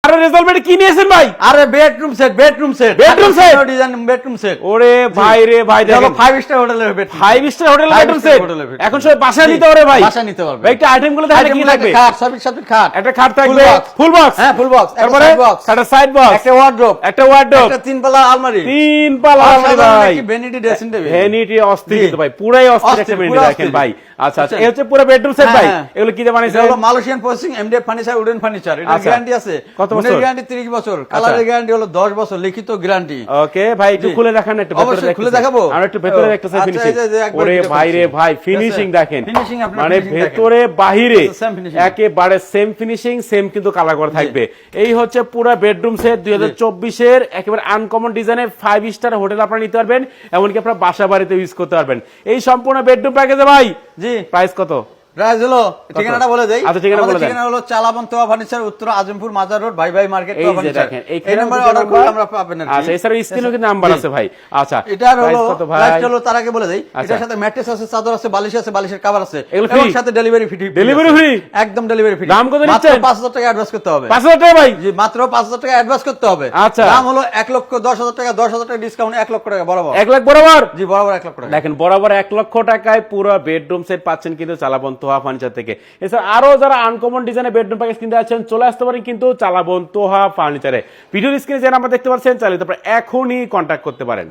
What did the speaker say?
আরে result bed কি নিয়েছেন ভাই? আরে bedroom set design bedroom set. ওরে ভাই রে ভাই, দেখেন 5 স্টার হোটেলের bed, 5 star hotel bedroom set. এখন সবাই বাসায় নিতে পারে ভাই, বাসায় নিতে পারবে ভাই। একটা আইটেম গুলো দেখেন কি থাকবে? খাট, সবই সাথে খাট, একটা খাট থাকবে, ফুল বক্স। হ্যাঁ ফুল বক্স, তারপরে একটা সাইড বক্স, একটা ওয়ার্ডরোব, একটা ওয়ার্ডরোব, একটা তিন পাল্লা আলমারি, তিন পাল্লা আলমারি ভাই। কি ভ্যানিটি ড্রেসিং টেবিল, ভ্যানিটি অস্থির কিন্তু ভাই, পুরাই অস্থির একটা ভ্যানিটি দেখেন ভাই। আচ্ছা আচ্ছা, এই হচ্ছে পুরো বেডরুম সেট ভাই। এগুলো কি দিয়ে বানাইছেন? এগুলো Malaysian processing MDF furniture, wooden furniture. এটা গ্যারান্টি আছে। কত বছর? গ্যারান্টি 30 বছর, কালারের গ্যারান্টি হলো 10 বছর, লিখিত গ্যারান্টি। ওকে ভাই, একটু খুলে দেখান, একটু ভেতরে অবশ্যই খুলে দেখাবো। আমরা একটু ভেতরে দেখতে চাই ফিনিশিং। ওরে ভাই রে ভাই, ফিনিশিং দেখেন, মানে ভেতরে বাহিরে একেবারে সেম ফিনিশিং, সেম কিন্তু কালার করা থাকবে। এই হচ্ছে পুরো বেডরুম সেট 2024 এর একেবারে আনকমন ডিজাইনের 5 স্টার হোটেল আপনারা নিতে পারবেন, এমনকি আপনারা বাসা বাড়িতে ইউজ করতে পারবেন। এই সম্পূর্ণ বেডরুম প্যাকেজে ভাই জি প্রাইস কত? প্রাইস হলো, ঠিকানাটা বলে দেই। আচ্ছা ঠিকানা বলে দেন। ঠিকানা হলো চালাবন তোয়া ফার্নিচার, উত্তর আজমপুর মাজার রোড, ভাই ভাই মার্কেট তোয়া ফার্নিচার। এই নম্বরে অর্ডার করলে আমরা পাবেন। আচ্ছা, এছাড়া স্ক্রিনেও কিন্তু নাম্বার আছে ভাই। আচ্ছা, এটার হলো প্রাইস হলো, তার আগে বলে দেই, এটার সাথে ম্যাট্রেস আছে, চাদর আছে, বালিশ আছে, বালিশের কভার আছে, এবং সাথে ডেলিভারি ফ্রি। ডেলিভারি ফ্রি, একদম ডেলিভারি ফ্রি। দাম কত নিচ্ছেন? মাত্র 5000 টাকা অ্যাডভান্স করতে হবে। 5000 টাকা ভাই? জি, মাত্র 5000 টাকা অ্যাডভান্স করতে হবে। আচ্ছা, দাম হলো 1,10,000 টাকা, 10,000 টাকা ডিসকাউন্ট, 1 লক্ষ টাকা বরাবর। 1 লাখ বরাবর? জি বরাবর 1 লক্ষ টাকা। দেখেন, বরাবর 1 লক্ষ টাকায় পুরো বেডরুম সেট পাচ্ছেন কিন্তু চালাবন তোহা ফার্নিচার থেকে। এছাড়া আরো যারা আনকমন ডিজাইনের বেডরুম প্যাকেজ কিনতে আছেন, চলে আসতে পারেন কিন্তু চালাবন তোহা ফার্নিচারে। ভিডিওর স্ক্রিনে যে নাম্বার দেখতে পাচ্ছেন, চাইলে আপনারা এখনই কন্ট্যাক্ট করতে পারেন।